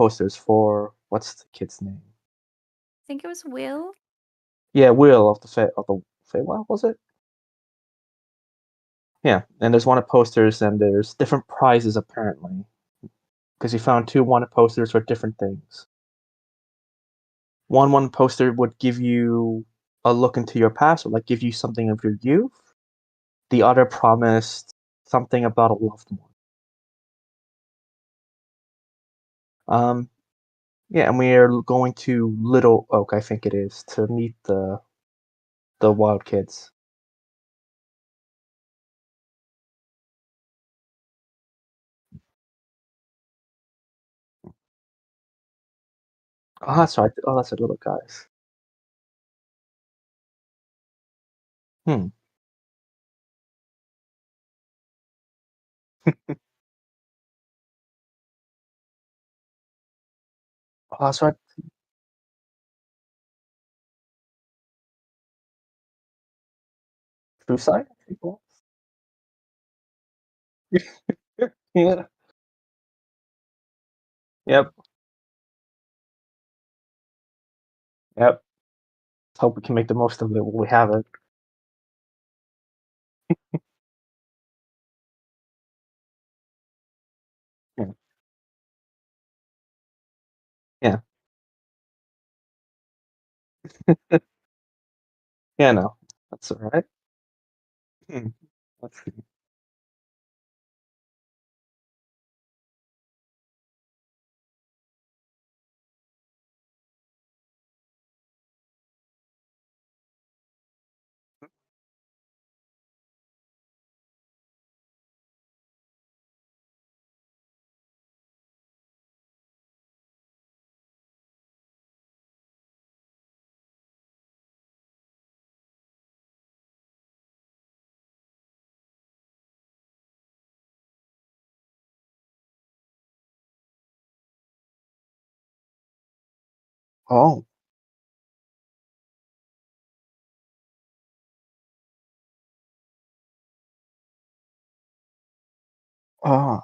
posters for what's the kid's name? I think it was Will. Yeah, Will of the Feywild, was it? Yeah, and there's wanted posters, and there's different prizes apparently because you found two wanted posters for different things. One poster would give you a look into your past, or like give you something of your youth. The other promised something about a loved one. Um, yeah, and we are going to Little Oak, I think it is, to meet the wild kids. Oh, that's right. Oh, that's the little guys. Hmm. Oh, that's right. Suicide people. Yeah. Yep. Yep. Hope we can make the most of it when we have it. Yeah. Yeah. Yeah. No, that's all right. Hmm. Let's see. Oh. Ah.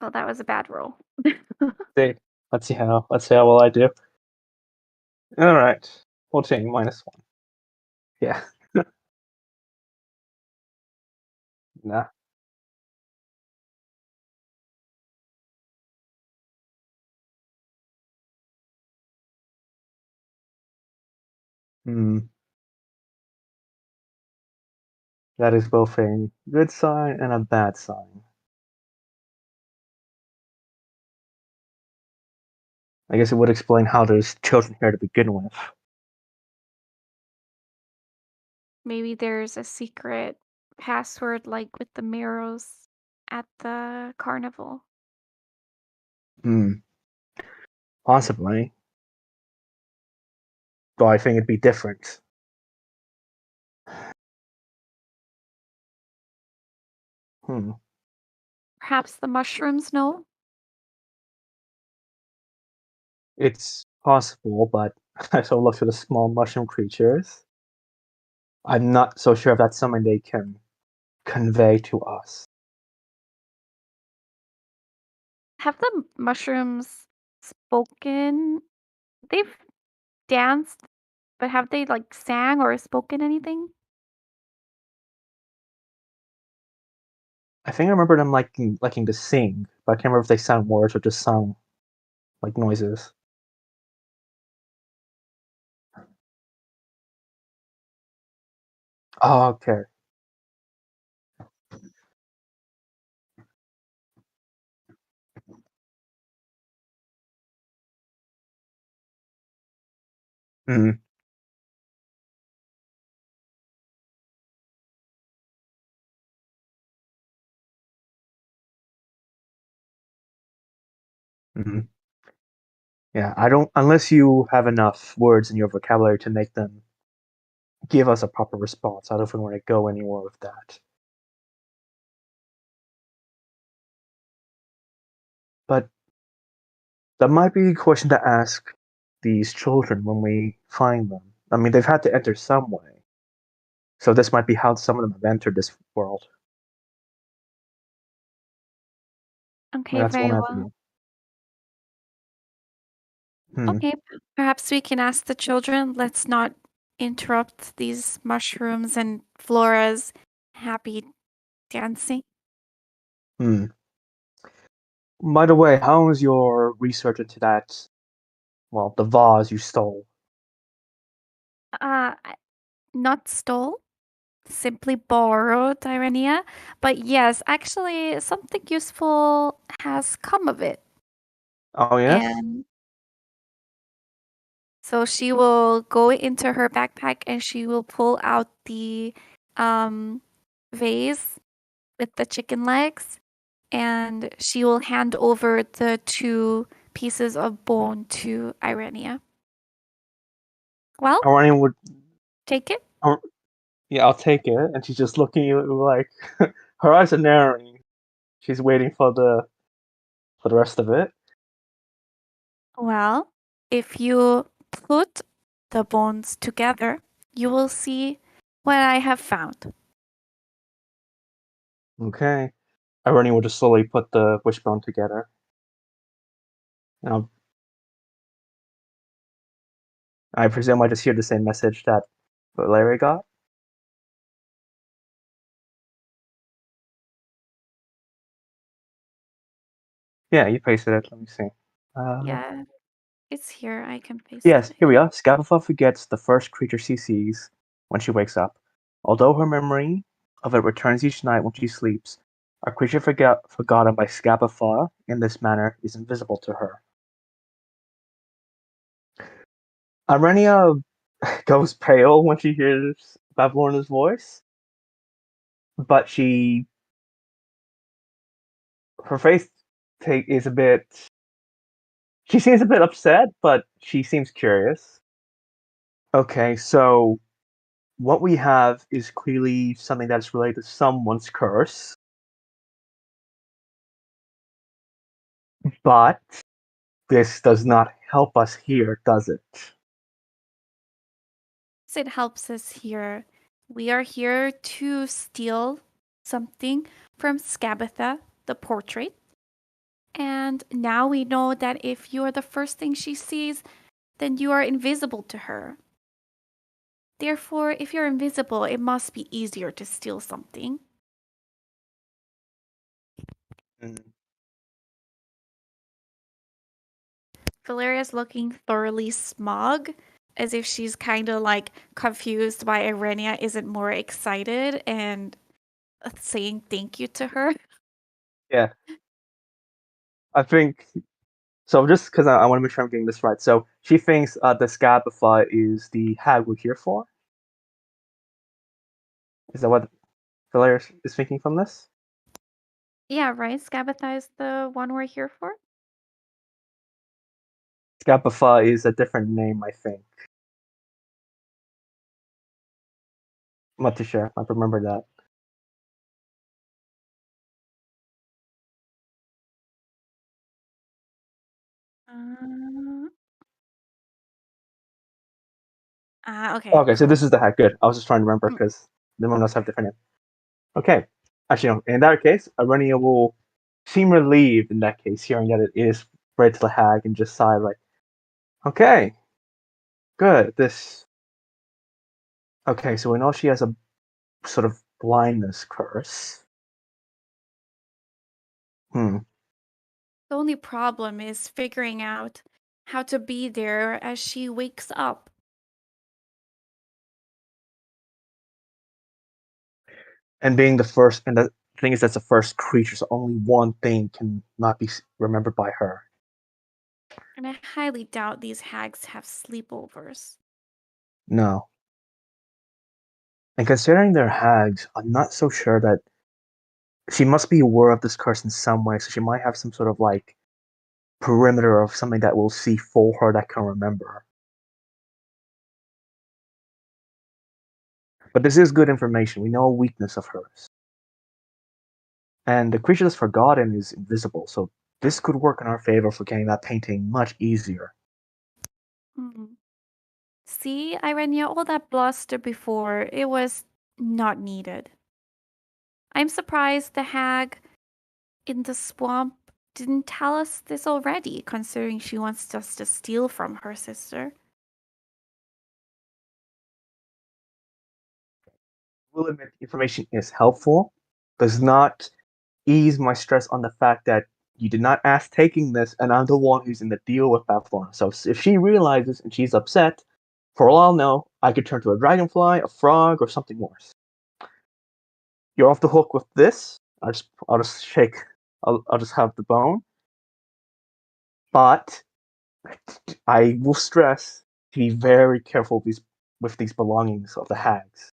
Oh, that was a bad roll. See. Let's see how well I do. All right. 14 -1. Yeah. Nah. Hmm. That is both a good sign and a bad sign. I guess it would explain how there's children here to begin with. Maybe there's a secret password like with the mirrors at the carnival. Hmm. Possibly. But I think it'd be different. Hmm. Perhaps the mushrooms know? It's possible, but I still look for the small mushroom creatures. I'm not so sure if that's something they can convey to us. Have the mushrooms spoken? They've danced, but have they like sang or spoken anything? I think I remember them liking to sing, but I can't remember if they sang words or just sung like noises. Oh, okay. Mhm, mhm. Yeah, I don't unless you have enough words in your vocabulary to make them give us a proper response. I don't think we're gonna go anywhere with that. But that might be a question to ask these children when we find them. I mean, they've had to enter some way. So this might be how some of them have entered this world. Okay, That's very one well. avenue. Hmm. Okay, perhaps we can ask the children. Let's not interrupt these mushrooms and Flora's happy dancing. Hmm. By the way, how was your research into that? Well, the vase you stole. I- Not stole, simply borrowed, Irenia. But yes, actually, something useful has come of it. Oh yes. And so she will go into her backpack and she will pull out the um, vase with the chicken legs and she will hand over the two pieces of bone to Irenia. Well, Iranian would. take it. Oh, yeah, I'll take it. And she's just looking at you like her eyes are narrowing. She's waiting for the rest of it. Well, if you put the bones together, you will see what I have found. Okay. Iranian will just slowly put the wishbone together. And I presume I just hear the same message that Larry got. Yeah, you pasted it. Let me see. Uh, Yeah, it's here. I can paste yes, it here we again. are. Scababa forgets the first creature she sees when she wakes up. Although her memory of it returns each night when she sleeps, a creature forgotten by Scababa in this manner is invisible to her. Irenia goes pale when she hears Babylon's voice, but her face is a bit. She seems a bit upset, but she seems curious. Okay, so what we have is clearly something that's related to someone's curse, but this does not help us here, does it? It helps us here. We are here to steal something from Scabatha, the portrait. And now we know that if you are the first thing she sees, then you are invisible to her. Therefore, if you're invisible, it must be easier to steal something. Mm. Valeria's looking thoroughly smug, as if she's kind of like confused why Irenia isn't more excited and saying thank you to her. Yeah, I think so. Just because I want to make sure I'm getting this right. So she thinks the Scabify is the hag we're here for. Is that what Valeria is thinking from this? Yeah, right? Scabatha is the one we're here for? Scabify is a different name, I think. I'm not too sure. I remember that. Uh, okay, Okay, so cool. this is the hack. Good. I was just trying to remember Mm, because the one else have different name. Okay. Actually, no. In that case, Arenia will seem relieved in that case, hearing that it is related to the hag, and just sigh like, "Okay, good. This. Okay, so we know she has a sort of blindness curse. Hmm. The only problem is figuring out how to be there as she wakes up. And being the first, and the thing is, that's the first creature, so only one thing can not be remembered by her. And I highly doubt these hags have sleepovers. No. And considering they're hags, I'm not so sure that she must be aware of this curse in some way, so she might have some sort of like perimeter of something that will see for her that can remember her. But this is good information. We know a weakness of hers. And the creature that's forgotten is invisible, so this could work in our favor for getting that painting much easier. Hmm. See, Irenia, all that bluster before, it was not needed. I'm surprised the hag in the swamp didn't tell us this already, considering she wants us to steal from her sister. Will admit information is helpful, does not ease my stress on the fact that you did not ask taking this, and I'm the one who's in the deal with Bethlehem. So if she realizes and she's upset, for all I'll know, I could turn to a dragonfly, a frog, or something worse. You're off the hook with this. I'll just shake. I'll just have the bone. But I will stress to be very careful with these belongings of the hags.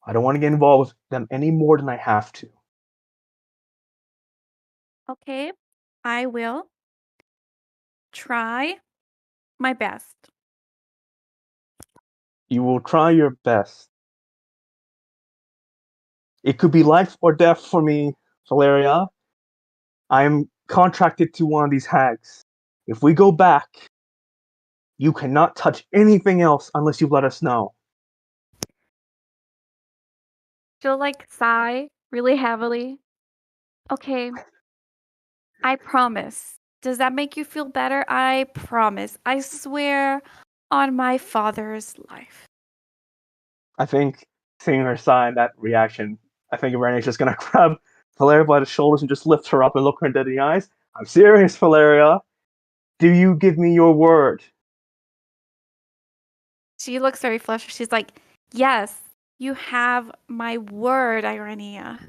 I don't want to get involved with them any more than I have to. Okay, I will try my best. You will try your best. It could be life or death for me, Valeria. I'm contracted to one of these hags. If we go back, you cannot touch anything else unless you let us know. She'll like sigh really heavily. Okay, I promise. Does that make you feel better? I promise. I swear on my father's life. I think seeing her sign that reaction, I think Irene's just gonna grab Valeria by the shoulders and just lift her up and look her dead in the eyes. I'm serious, Valeria. Do you give me your word? She looks very flushed. She's like, yes, you have my word, Irenia.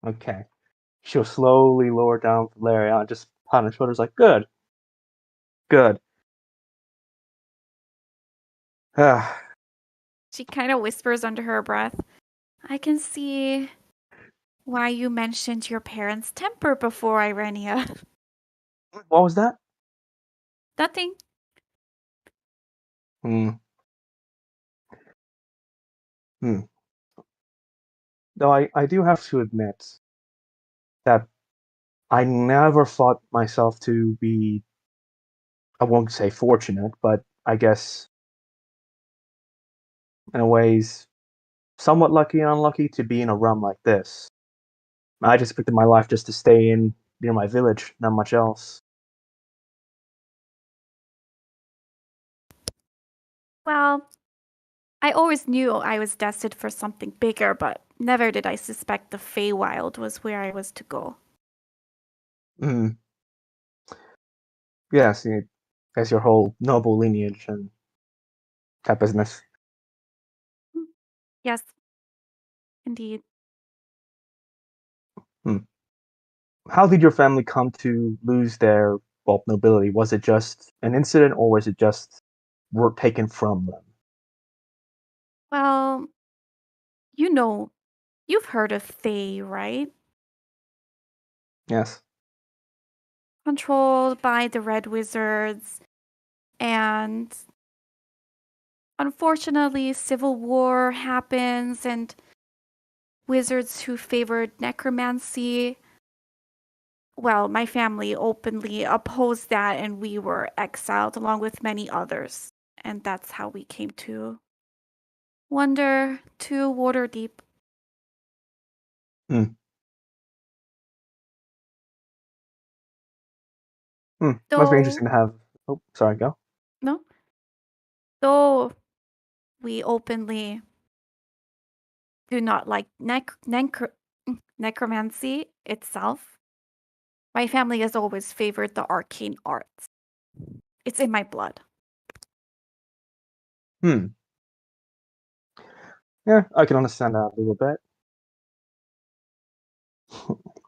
Okay. She'll slowly lower down Valeria and just pat her shoulders like, good, good. She kind of whispers under her breath, I can see why you mentioned your parents' temper before, Irenia. What was that? Nothing. Hmm. Hmm. Though I do have to admit that I never thought myself to be, I won't say fortunate, but I guess in a ways somewhat lucky and unlucky to be in a realm like this. I just expected my life just to stay in near my village, not much else. Well, I always knew I was destined for something bigger, but never did I suspect the Feywild was where I was to go. Hmm. Yes, as your whole noble lineage and that business. Yes, indeed. Hmm. How did your family come to lose their nobility? Was it just an incident, or was it just work taken from them? Well, you know, you've heard of Fey, right? Yes. Controlled by the Red Wizards, and unfortunately, civil war happens, and wizards who favored necromancy. Well, my family openly opposed that, and we were exiled along with many others. And that's how we came to wander to Waterdeep. Hmm. Hmm. Must be Though, interesting to have. Oh, sorry. Go. no, though we openly do not like necromancy itself, my family has always favored the arcane arts. It's in my blood. Hmm. Yeah, I can understand that a little bit.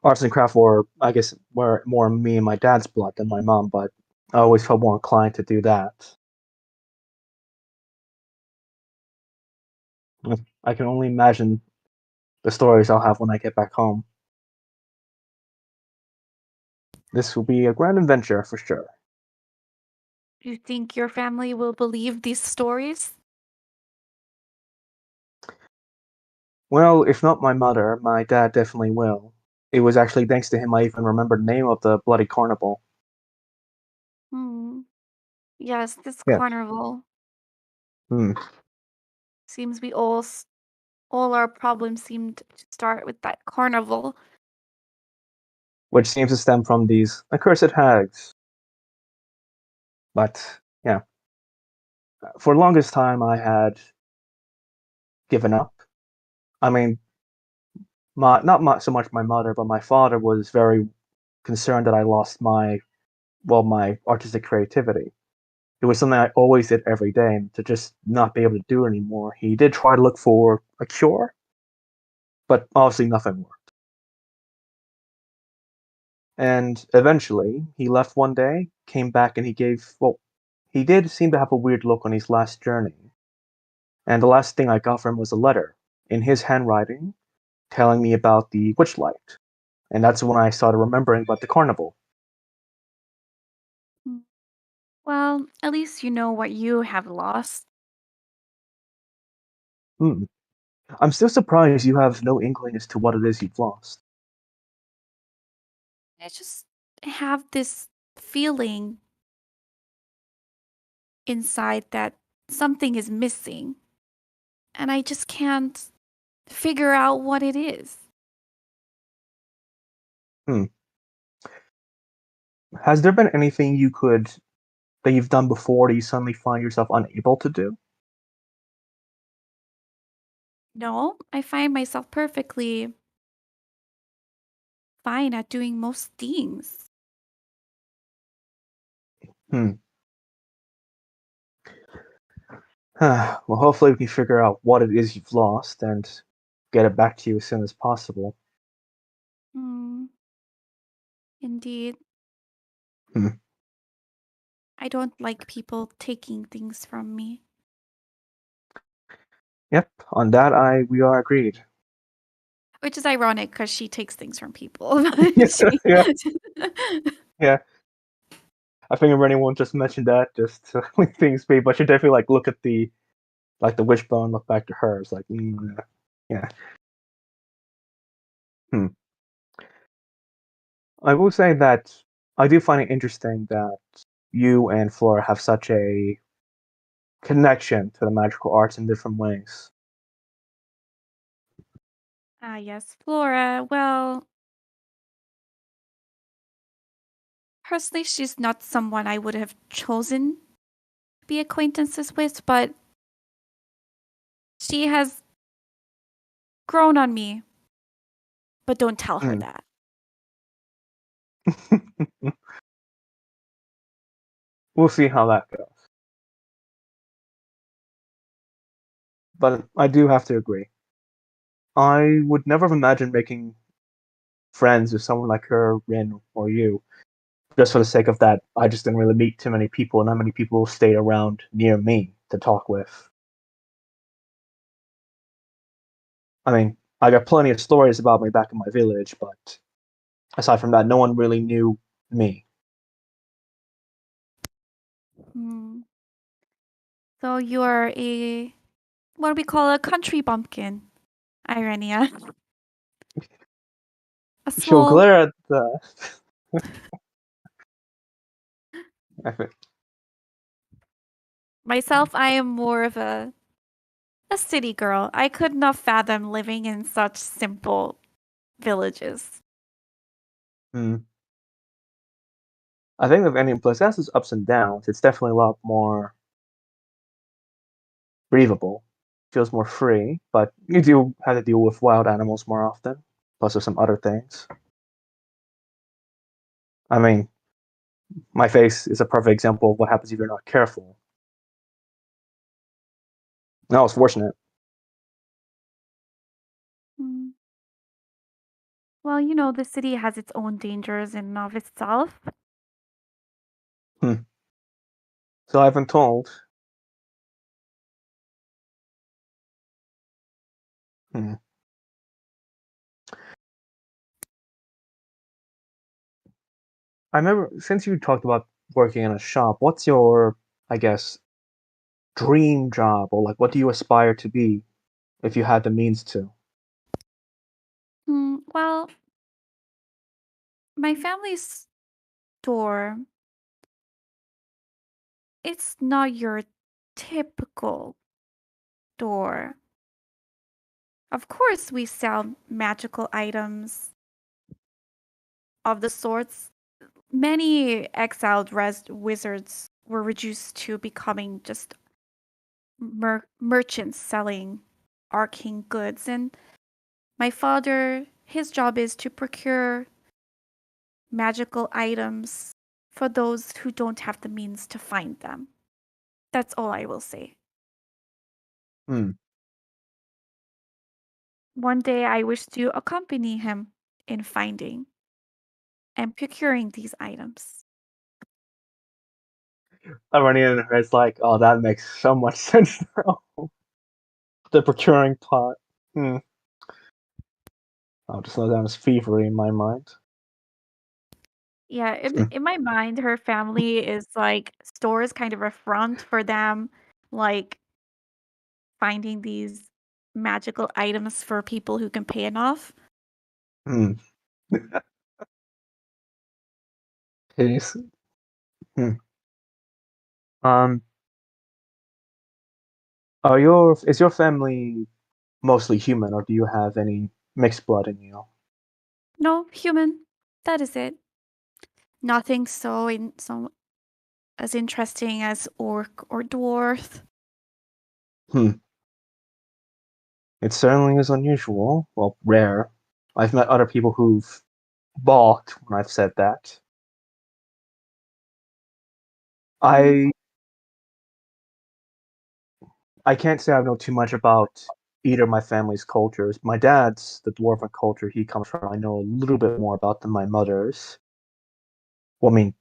Arts and craft were, I guess, were more me and my dad's blood than my mom, but I always felt more inclined to do that. I can only imagine the stories I'll have when I get back home. This will be a grand adventure for sure. Do you think your family will believe these stories? Well, if not my mother, my dad definitely will. It was actually thanks to him I even remembered the name of the bloody carnival. Hmm. Yes, this Yes. carnival Hmm. seems we all our problems seemed to start with that carnival. Which seems to stem from these accursed hags. But yeah, for the longest time I had given up. I mean, so much my mother, but my father was very concerned that I lost my artistic creativity. It was something I always did every day, and to just not be able to do it anymore, he did try to look for a cure, but obviously nothing worked. And eventually, he left one day, came back, and he did seem to have a weird look on his last journey. And the last thing I got from him was a letter in his handwriting telling me about the Witchlight. And that's when I started remembering about the carnival. Mm. Well, at least you know what you have lost. Hmm. I'm still surprised you have no inkling as to what it is you've lost. I just have this feeling inside that something is missing, and I just can't figure out what it is. Hmm. Has there been anything that you've done before that you suddenly find yourself unable to do? No, I find myself perfectly fine at doing most things. Hmm. Well, hopefully we can figure out what it is you've lost and get it back to you as soon as possible. Hmm, indeed. Hmm. I don't like people taking things from me. Yep, on that I we are agreed. Which is ironic because she takes things from people. Yeah, She- yeah, yeah. I think if anyone just mentioned that, just to leave things be, but you definitely look at the wishbone, look back to her. It's like, yeah. Hmm. I will say that I do find it interesting that you and Flora have such a connection to the magical arts in different ways. Ah, yes, Flora. Well, personally, she's not someone I would have chosen to be acquaintances with, but she has grown on me. But don't tell her Hmm. that. We'll see how that goes. But I do have to agree. I would never have imagined making friends with someone like her, Rin, or you, just for the sake of that. I just didn't really meet too many people, and not many people stayed around near me to talk with. I mean, I got plenty of stories about me back in my village, but aside from that, no one really knew me. Hmm. So you're a what do we call a country bumpkin, Irenia. A She'll small glare at the. I think. myself. I am more of a city girl. I could not fathom living in such simple villages. Hmm. I think if any place has its ups and downs, it's definitely a lot more breathable. Feels more free, but you do have to deal with wild animals more often, plus with some other things. I mean, my face is a perfect example of what happens if you're not careful. No, it's fortunate. Hmm. Well, the city has its own dangers in and of itself. Hmm. So I've been told. Hmm. I remember since you talked about working in a shop, what's your, I guess, dream job, or like what do you aspire to be if you had the means to? Well, my family's store, it's not your typical store. Of course, we sell magical items of the sorts. Many exiled wizards were reduced to becoming just merchants selling arcane goods. And my father, his job is to procure magical items for those who don't have the means to find them. That's all I will say. Hmm. One day I wish to accompany him in finding and procuring these items. I'm running in and it's like, oh, that makes so much sense now. The procuring part. Hmm. I'll just know that was thievery in my mind. Yeah, Hmm. in my mind, her family is like store is kind of a front for them, like finding these magical items for people who can pay enough. Hmm. Case. Hmm. Um. Is your family mostly human, or do you have any mixed blood in you? No, human. That is it. Nothing so as interesting as orc or dwarf. Hmm. It certainly is unusual. Well, rare. I've met other people who've balked when I've said that. Mm, I I can't say I know too much about either of my family's cultures. My dad's the dwarven culture he comes from. I know a little bit more about than my mother's. Well, I mean,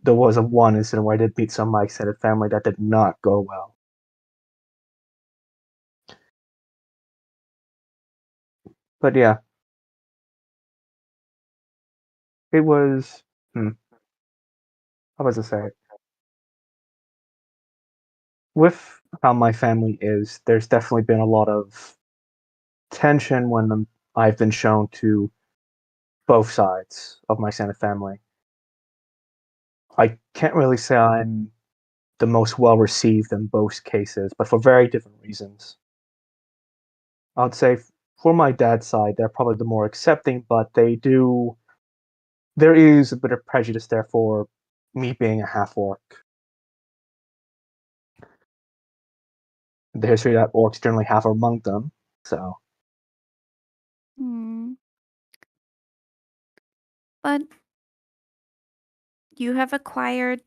there was a one incident where I did meet some of my extended family that did not go well. But yeah, it was. How was I say? With how my family is, there's definitely been a lot of tension when I've been shown to both sides of my extended family. I can't really say I'm the most well received in both cases, but for very different reasons. I'd say for my dad's side, they're probably the more accepting, but there is a bit of prejudice there for me being a half orc. The history that orcs generally have among them. So, mm. But you have acquired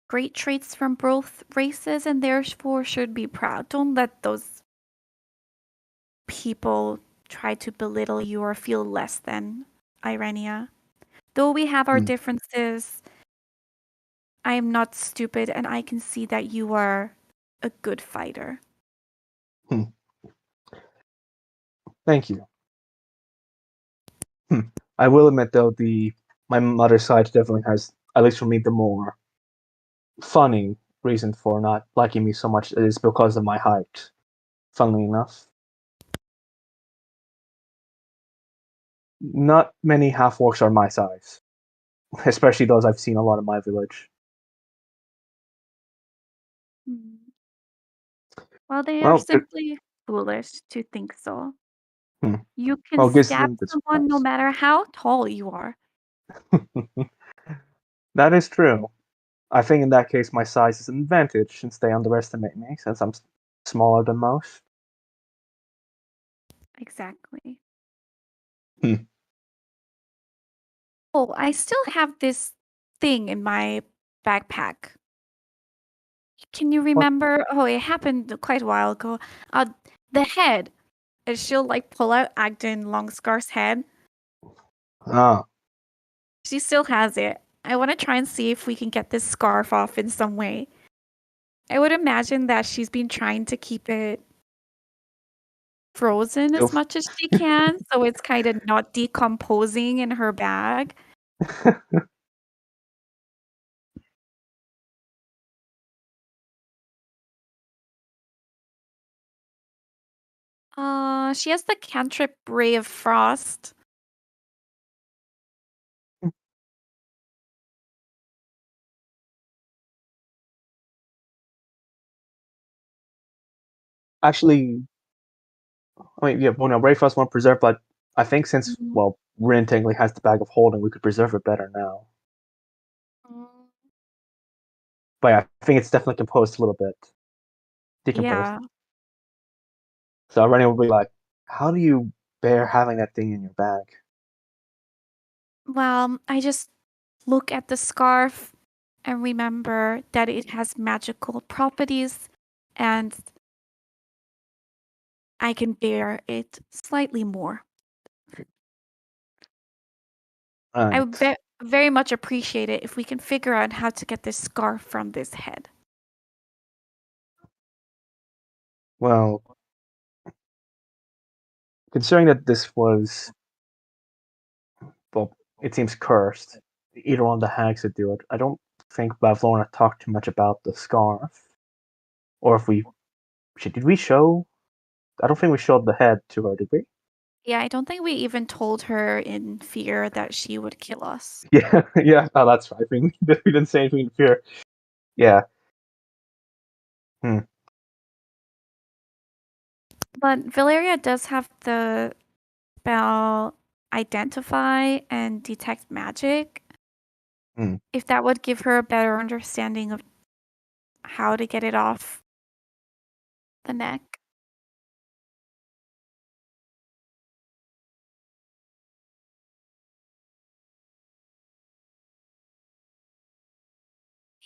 great traits from both races and therefore should be proud. Don't let those people try to belittle you or feel less than Irenia. Though we have our hmm, differences, I am not stupid and I can see that you are a good fighter. hmm, thank you. Hmm. I will admit though, the my mother's side definitely has, at least for me, the more funny reason for not liking me so much is because of my height. Funnily enough, not many half orcs are my size, especially those I've seen a lot in my village. Hmm. Well, they are Well, simply foolish to think so. hmm, You can well, it gives stab them the someone no surprise. matter how tall you are. That is true. I think in that case, my size is an advantage since they underestimate me, since I'm smaller than most. Exactly. Hmm. Oh, I still have this thing in my backpack. Can you What? remember? Oh, it happened quite a while ago. Uh, the head. She'll like pull out Agden Longscar's head. Ah, She still has it. I want to try and see if we can get this scarf off in some way. I would imagine that she's been trying to keep it frozen still. as much as she can, so it's kind of not decomposing in her bag. She has the cantrip Ray of Frost. Actually, I mean, yeah, well, no, Rayfrost won't preserve, but I think since, Mhm. well, Rin technically has the bag of holding, we could preserve it better now. Mm, But yeah, I think it's definitely composed a little bit. Decomposed. yeah. So Rennie will be like, how do you bear having that thing in your bag? Well, I just look at the scarf and remember that it has magical properties and I can bear it slightly more. I would Right. very much appreciate it if we can figure out how to get this scarf from this head. Well, considering that this was, well, it seems cursed, either one of the hags would do it. I don't think Bavlorna talked too much about the scarf. Or if we, did we show? I don't think we showed the head to her, did we? Yeah, I don't think we even told her in fear that she would kill us. Yeah, yeah. Oh, that's right. We didn't say anything in fear. Yeah. Hmm. But Valeria does have the spell identify and detect magic. Hmm. If that would give her a better understanding of how to get it off the neck.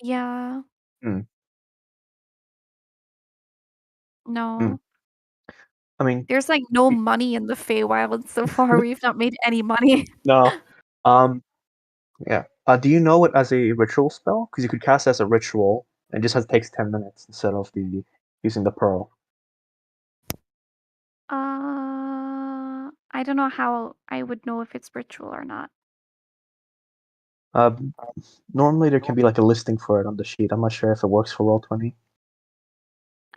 Yeah, Hmm. Hmm. no. I mean, There's like no money in the Feywild so far. We've not made any money. no. Yeah. Do you know it as a ritual spell? Because you could cast it as a ritual, and just has takes 10 minutes instead of the using the pearl. I don't know how I would know if it's ritual or not. Um, Normally there can be like a listing for it on the sheet. I'm not sure if it works for Roll20.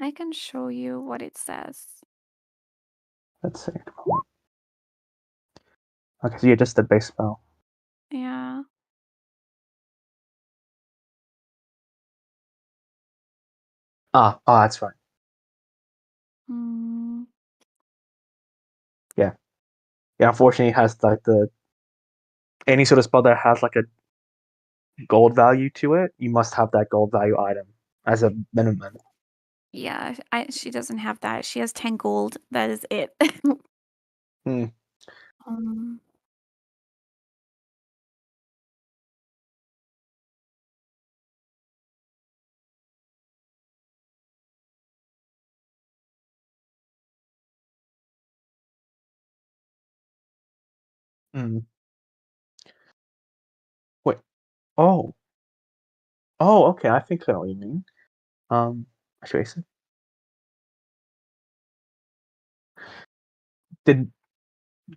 I can show you what it says. Let's see. Okay, so yeah, just the base spell. Yeah. That's right. Mm, Yeah, yeah. Unfortunately, it has like the any sort of spell that has like a gold value to it. You must have that gold value item as a minimum. yeah, she doesn't have that. She has 10 gold. That is it. Hmm. um, Hmm. Wait. Oh. Oh. Okay. I think I know what you mean. Actually, did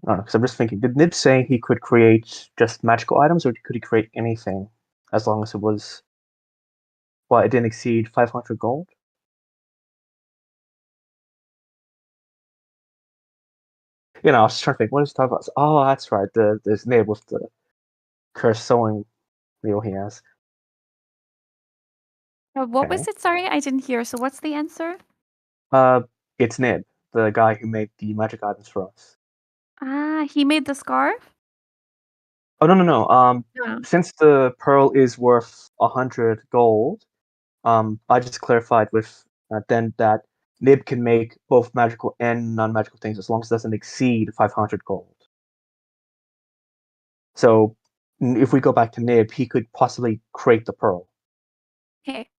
I don't know, because I'm just thinking, did Nib say he could create just magical items, or could he create anything as long as it was, well, it didn't exceed 500 gold? You know, I was just trying to think, what is he talking about? Oh, that's right, there's Nib with the cursed sewing wheel he has. what Okay. was it? Sorry, I didn't hear. So what's the answer? Uh, it's Nib, the guy who made the magic items for us. Ah, he made the scarf? Oh, no, no, no. Yeah. Since the pearl is worth 100 gold, I just clarified with then that Nib can make both magical and non-magical things as long as it doesn't exceed 500 gold. So if we go back to Nib, he could possibly create the pearl. Okay.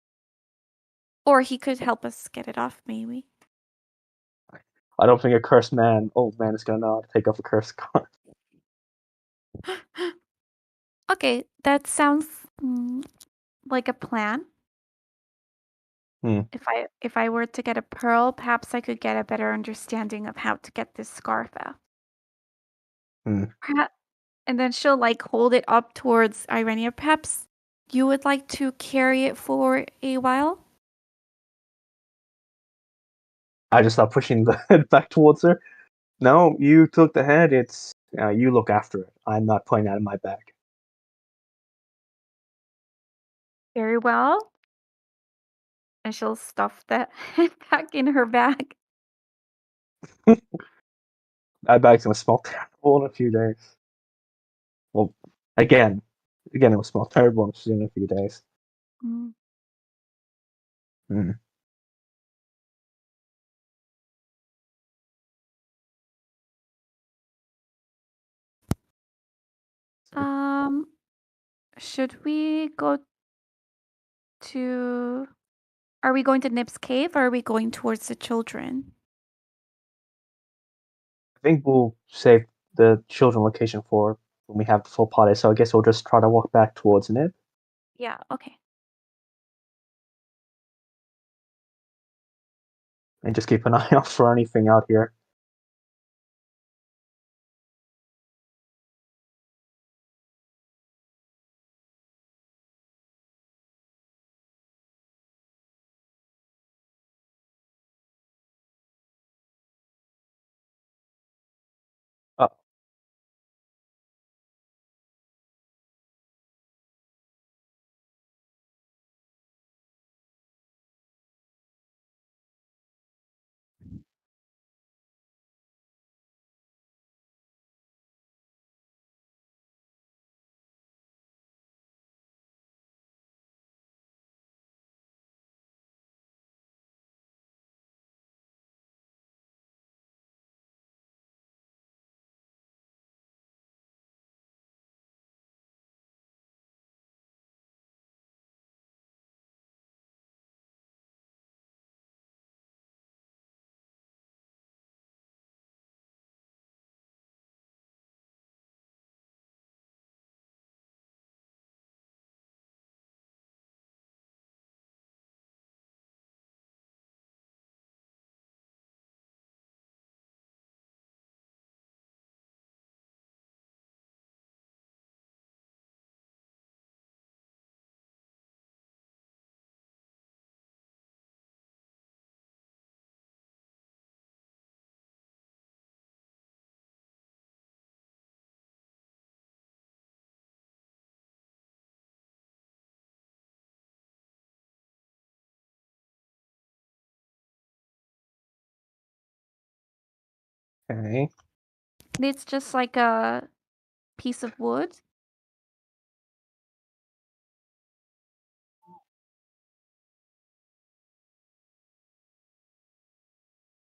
Or he could help us get it off, maybe. I don't think a cursed man, old man, is gonna know how to take off a cursed card. Okay, that sounds like a plan. Hmm. If I were to get a pearl, perhaps I could get a better understanding of how to get this scarf out. Hmm. Perhaps, and then she'll like hold it up towards Irenia. Perhaps you would like to carry it for a while? I just start pushing the head back towards her. No, you took the head. It's you look after it. I'm not putting that in my bag. Very well. And she'll stuff that back in her bag. That bag's gonna smell terrible in a few days. Well, again, again, it will smell terrible in a few days. Mm. Mm. Um, should we go to are we going to Nip's cave or are we going towards the children? I think we'll save the children location for when we have the full party. So I guess we'll just try to walk back towards it Yeah, okay. and just keep an eye out for anything out here. Uh, okay. It's just like a piece of wood.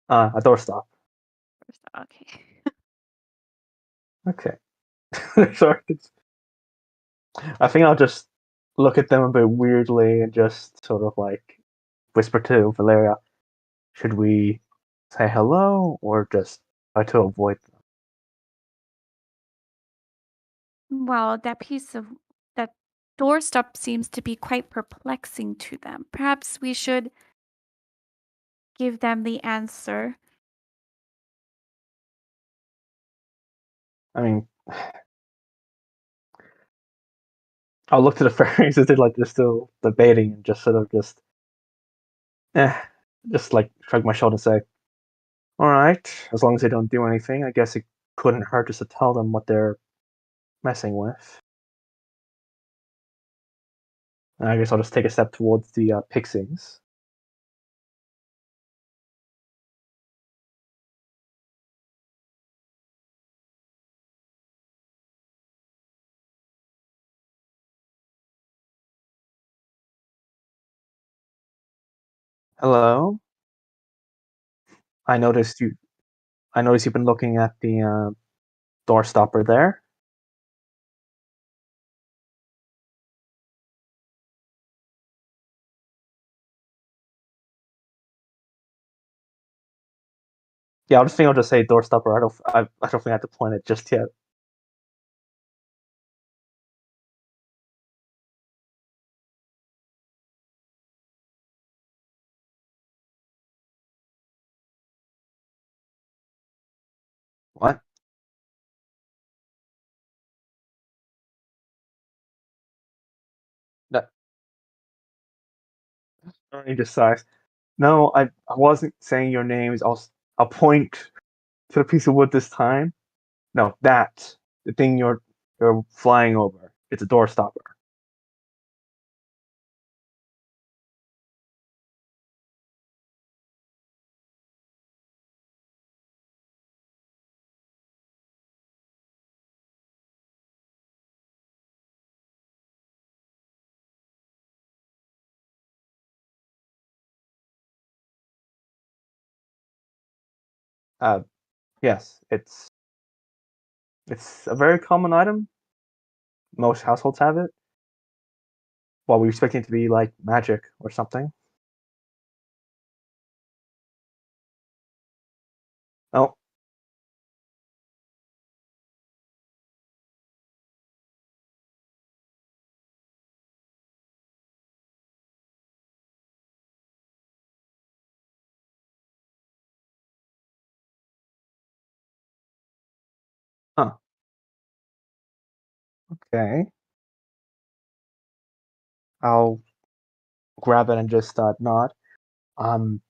A doorstop. Okay. Okay. Sorry. I think I'll just look at them a bit weirdly and just sort of like whisper to Valeria, should we say hello or just try to avoid them? Well, that doorstop seems to be quite perplexing to them. Perhaps we should give them the answer. I mean, I'll look to the fairies as they're still debating and just sort of eh, just like shrug my shoulder and say, all right, as long as they don't do anything, I guess it couldn't hurt just to tell them what they're messing with. And I guess I'll just take a step towards the pixies. Hello. I noticed you. I noticed you've been looking at the door stopper there. Yeah, I'll just say door stopper. I don't think I have to point it just yet. What? No, I don't need to size. No, I wasn't saying your names. I'll point to the piece of wood this time. No, that the thing you're flying over. It's a door stopper. Uh, yes, it's a very common item. Most households have it. While we expect it to be like magic or something. Oh, huh. Okay. I'll grab it and just nod. Um,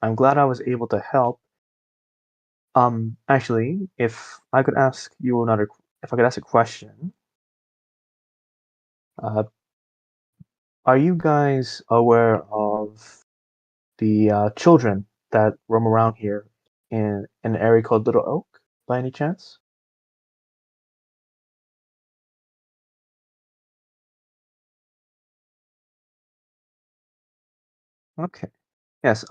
I'm glad I was able to help. Actually, if I could ask a question, uh, are you guys aware of the children that roam around here in an area called Little Oak, by any chance? Okay. Yes.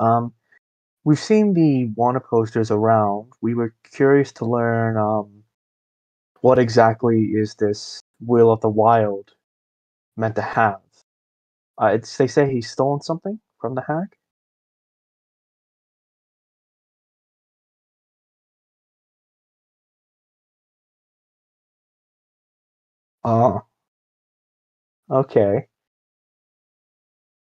We've seen the Warner posters around. We were curious to learn what exactly is this Will of the Wild meant to have. They say he's stolen something from the hag. Oh, okay.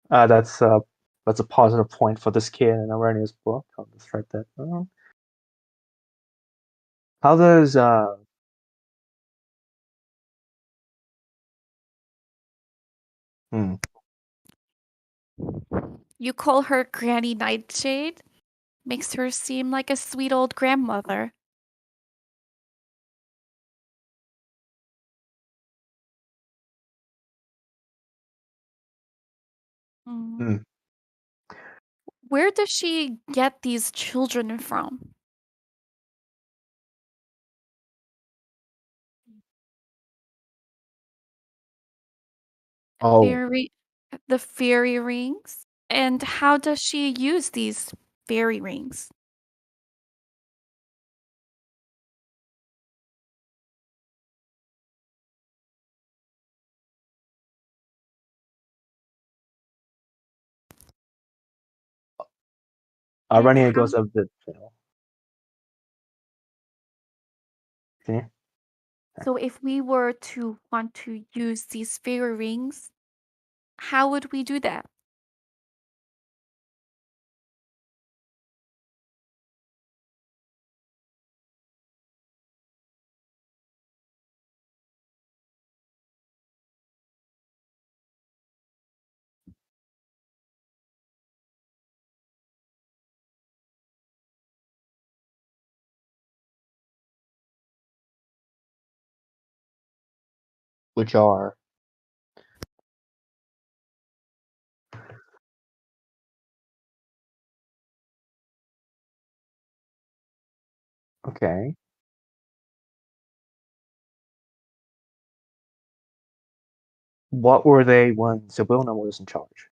Uh, that's uh, that's a positive point for this kid in Arrhenia's book. I'll just write that down. How does hmm, You call her Granny Nightshade? Makes her seem like a sweet old grandmother. Mm. hmm. Where does she get these children from? Oh, Fairy, the fairy rings? And how does she use these fairy rings? And Arrhenia how goes up the see? so if we were to want to use these fairy rings, how would we do that? Which are okay. What were they when Sibilna was in charge?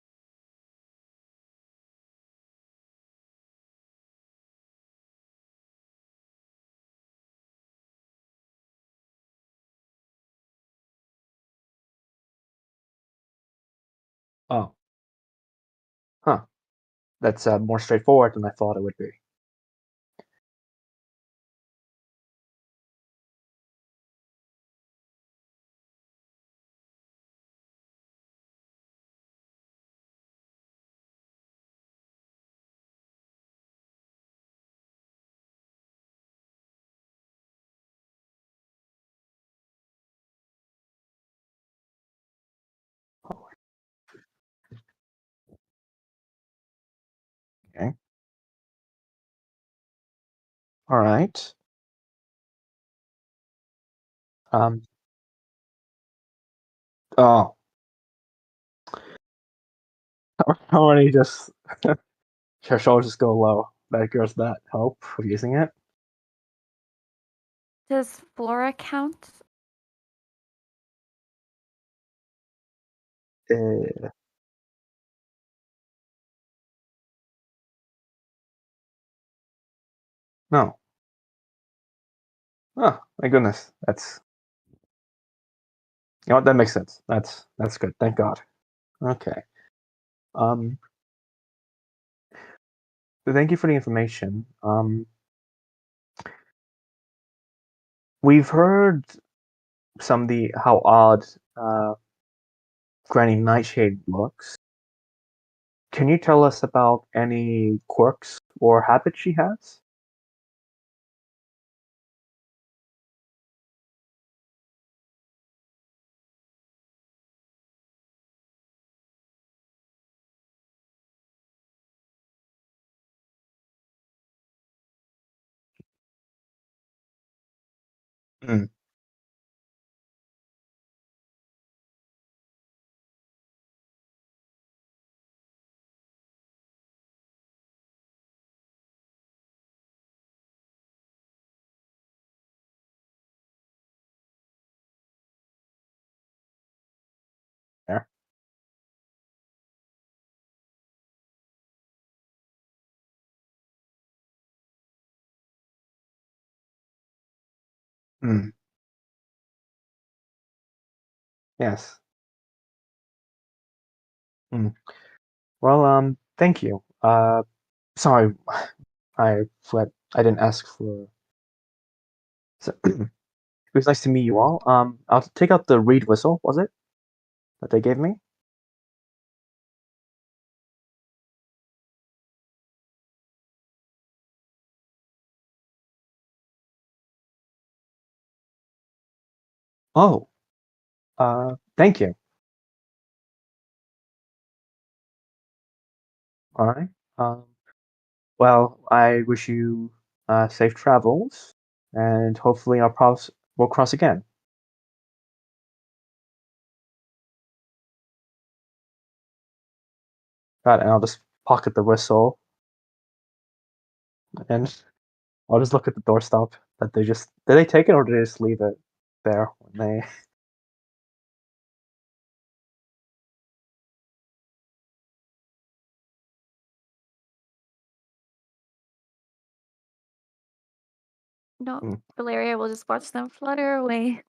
Oh, huh. That's more straightforward than I thought it would be. Okay. All right. Um. Oh, already just her shoulders just go low. That gives that hope of using it. Does Flora count? Uh, no. Oh, my goodness. That's you know what, that makes sense. That's good. Thank God. Okay. Um. Thank you for the information. We've heard some of the how odd Granny Nightshade looks. Can you tell us about any quirks or habits she has? Mm, there. Mm, yes. Mm. Well, thank you. Sorry, I fled. I didn't ask for. So, it was nice to meet you all. I'll take out the reed whistle. Was it that they gave me? Oh, thank you. All right. Um, well, I wish you safe travels, and hopefully our paths will cross again. Got it. And I'll just pocket the whistle, and I'll just look at the doorstop. That they just did they take it or did they just leave it there when they? No, Hmm. Valeria will just watch them flutter away.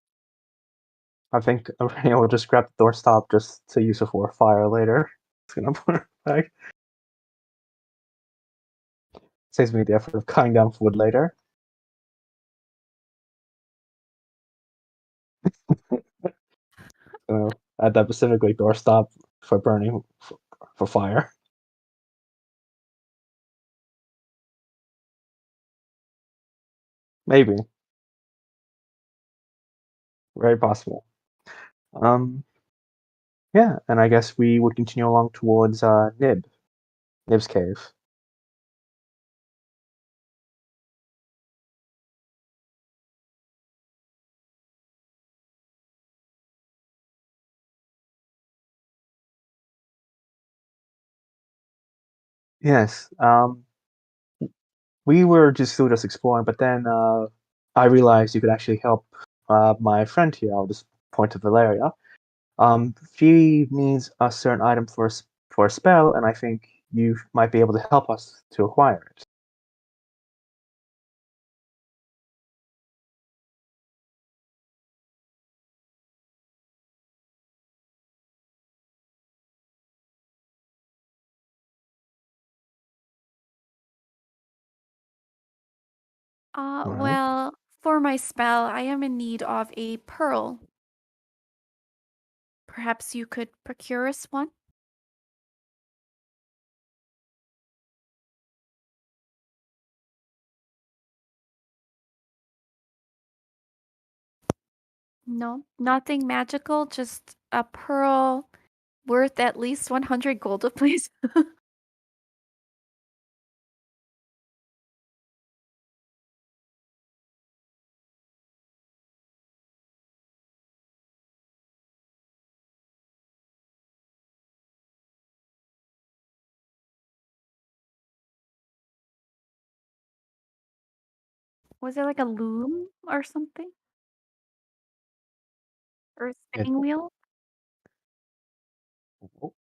I think Aurelio will just grab the doorstop just to use it for a fire later. It's gonna put it back. Saves me the effort of cutting down wood later. So add that specifically doorstop for burning for fire. Maybe. Very possible. Um yeah, and I guess we would continue along towards Nib's cave. Yes. We were just exploring, but then I realized you could actually help my friend here. I'll just point to Valeria. She needs a certain item for a spell, and I think you might be able to help us to acquire it. All right. Well, for my spell, I am in need of a pearl. Perhaps you could procure us one? No, nothing magical, just a pearl worth at least 100 gold, please. Was it like a loom or something? Or a It, spinning wheel? oh,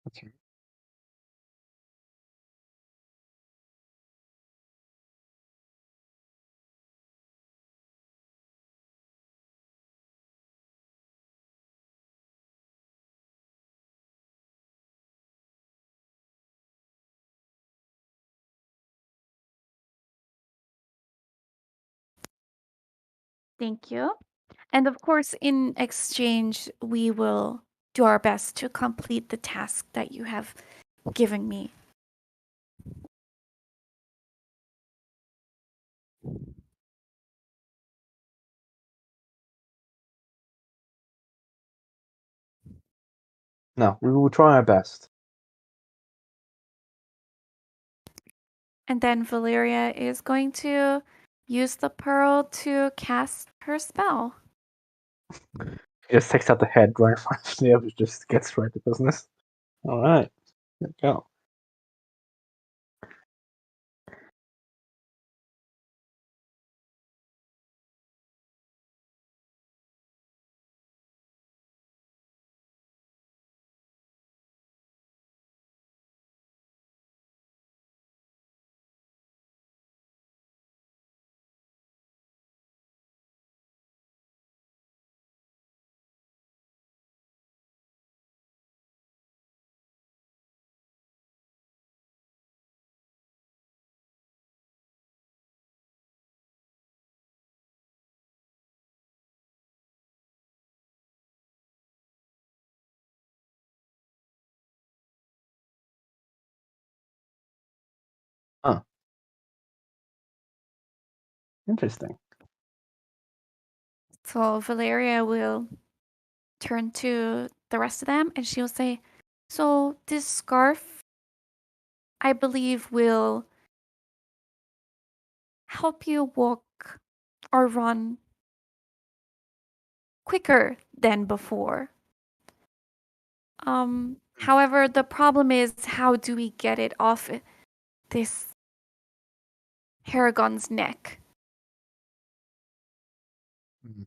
that's right. Thank you. And of course, in exchange, we will do our best to complete the task that you have given me. No, we will try our best. And then Valeria is going to use the pearl to cast her spell. He just takes out the head right in front of Snape, just gets right to business. Alright, there we go. Huh. Interesting. So Valeria will turn to the rest of them and she'll say, "So this scarf, I believe, will help you walk or run quicker than before. However, the problem is, how do we get it off this Haragon's neck?" Hmm.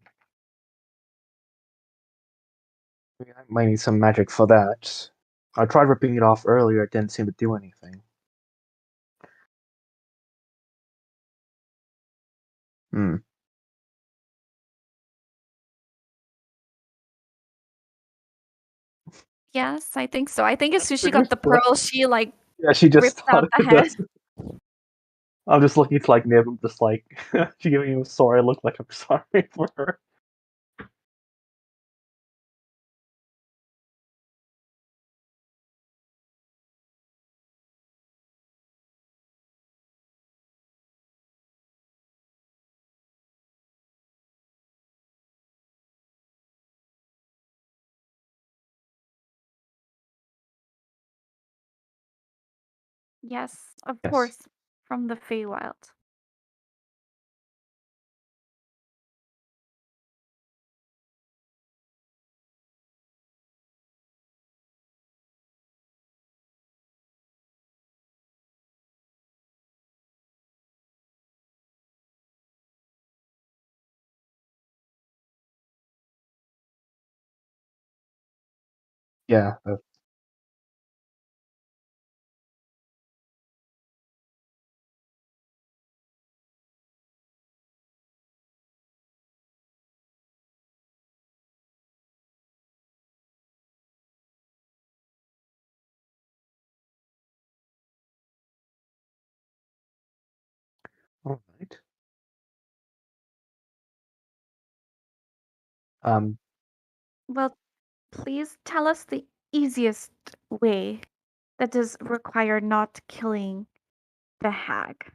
I might need some magic for that. I tried ripping it off earlier, it didn't seem to do anything. Hmm. Yes, I think so. I think as That's soon as she pretty got the sure. pearl, she like Yeah, she just ripped out thought the it head. does. I'm just looking to like nib him, just like she giving me sorry look like I'm sorry for her. Yes, of Yes. course, from the Feywild. Yeah. All right. Um. Well, please tell us the easiest way that does require not killing the hag.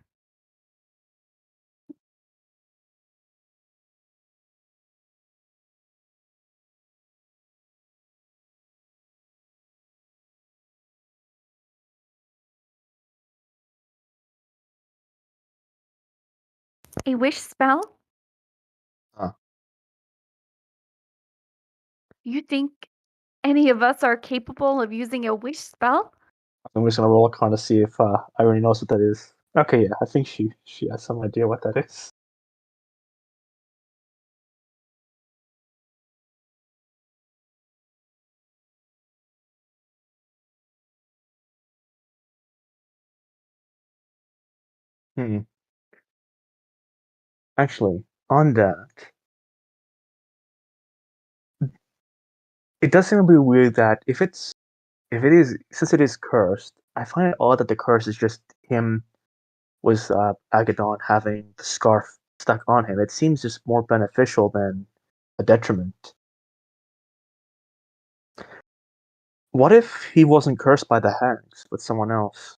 A wish spell? Huh. You think any of us are capable of using a wish spell? I'm just gonna roll a con to see if Irony knows what that is. Okay, yeah, I think she has some idea what that is. Hmm. Actually, on that, it does seem to be weird that if it is since it is cursed, I find it odd that the curse is just him was Agadon having the scarf stuck on him. It seems just more beneficial than a detriment. What if he wasn't cursed by the hags, but someone else?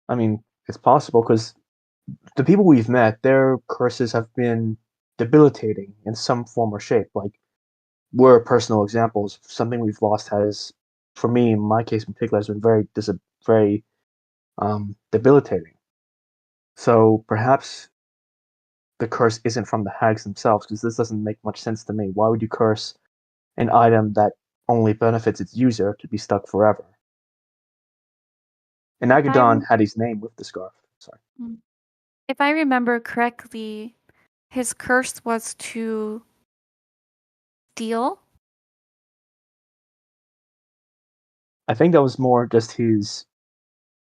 I mean, it's possible because the people we've met, their curses have been debilitating in some form or shape. Like, we're personal examples. Something we've lost has, for me, in my case in particular, has been very debilitating. So perhaps the curse isn't from the hags themselves, because this doesn't make much sense to me. Why would you curse an item that only benefits its user to be stuck forever? And If I Agadon rem- had his name with the scarf. Sorry. Mm. If I remember correctly, his curse was to steal. I think that was more just his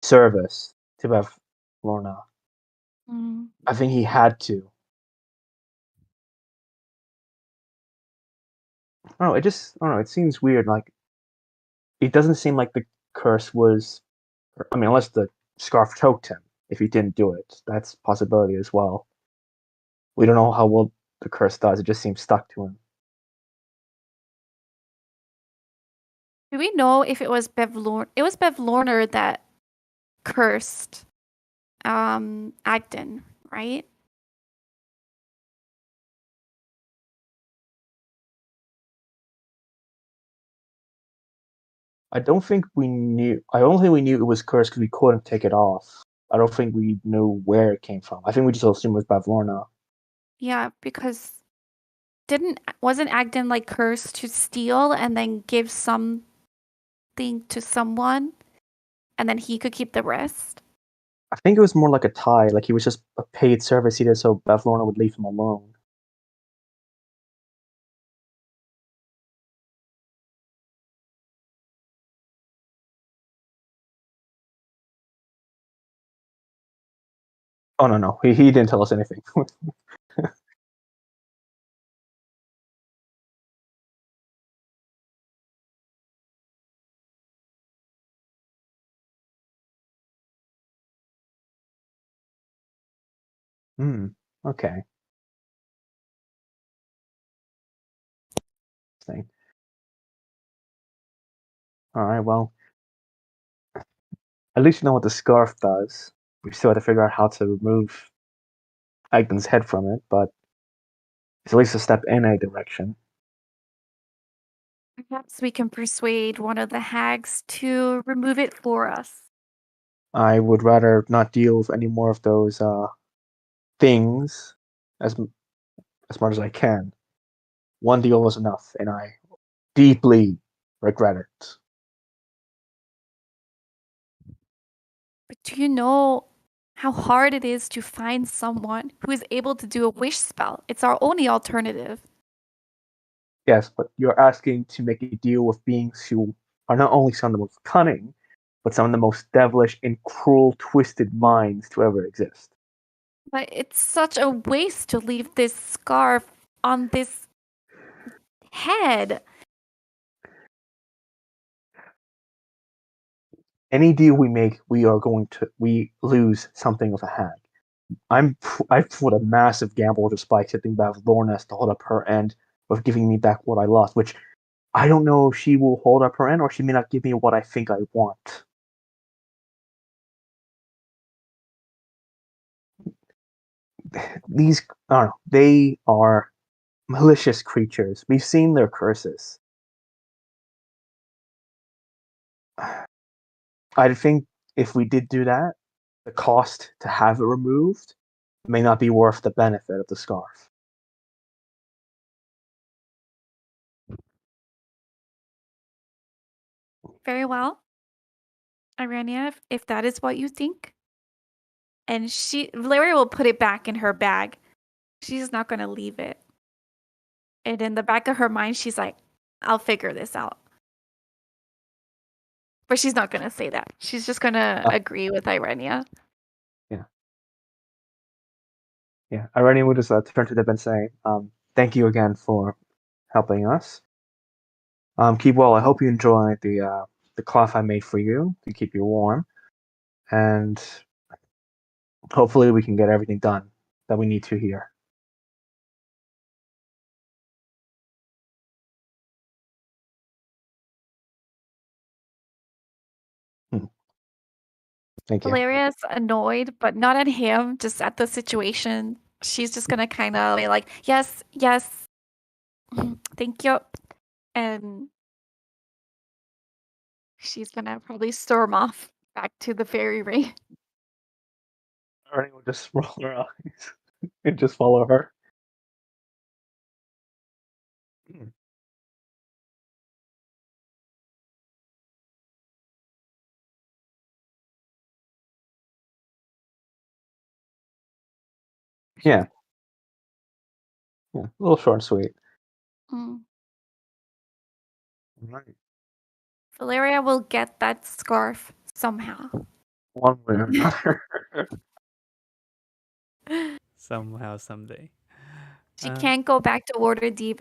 service to Bev Lorna. Mm. I think he had to. I don't know. It seems weird. Like, it doesn't seem like the curse was. I mean, unless the scarf choked him. If he didn't do it, that's a possibility as well. We don't know how well the curse does. It just seems stuck to him. Do we know if it was It was Bev Lorner that cursed Agden, right? I don't think we knew. I don't think we knew it was cursed because we couldn't take it off. I don't think we knew where it came from. I think we just assumed it was Bavlorna. Yeah, because didn't wasn't Agden like cursed to steal and then give something to someone and then he could keep the rest? I think it was more like a tie. Like he was just a paid service he did, so Bavlorna would leave him alone. Oh no, he didn't tell us anything. Hmm. Okay. Thing. All right. Well, at least you know what the scarf does. We still have to figure out how to remove Agden's head from it, but it's at least a step in a direction. Perhaps we can persuade one of the hags to remove it for us. I would rather not deal with any more of those things as as much as I can. One deal was enough, and I deeply regret it. But do you know how hard it is to find someone who is able to do a wish spell? It's our only alternative. Yes, but you're asking to make a deal with beings who are not only some of the most cunning, but some of the most devilish and cruel, twisted minds to ever exist. But it's such a waste to leave this scarf on this head. Any deal we make, we lose something of a hand. I put a massive gamble just by accepting Bev Lornes to hold up her end of giving me back what I lost, which I don't know if she will hold up her end or she may not give me what I think I want. These, I don't know, they are malicious creatures. We've seen their curses. I think if we did do that, the cost to have it removed may not be worth the benefit of the scarf. Very well, Irania, if that is what you think. And Valeria will put it back in her bag. She's not going to leave it. And in the back of her mind, she's like, I'll figure this out. But she's not going to say that. She's just going to agree with Irenia. Yeah. Yeah. Irenia will just turn to them and say, thank you again for helping us. Keep well. I hope you enjoy the cloth I made for you to keep you warm. And hopefully we can get everything done that we need to here. Thank you. Valeria's annoyed, but not at him, just at the situation. She's just gonna kind of be like, yes, yes, thank you. And she's gonna probably storm off back to the fairy ring. Irenia will just roll her eyes and just follow her. Yeah. Yeah. A little short and sweet. Mm. Right. Valeria will get that scarf somehow. One way or another. Somehow, someday. She can't go back to Waterdeep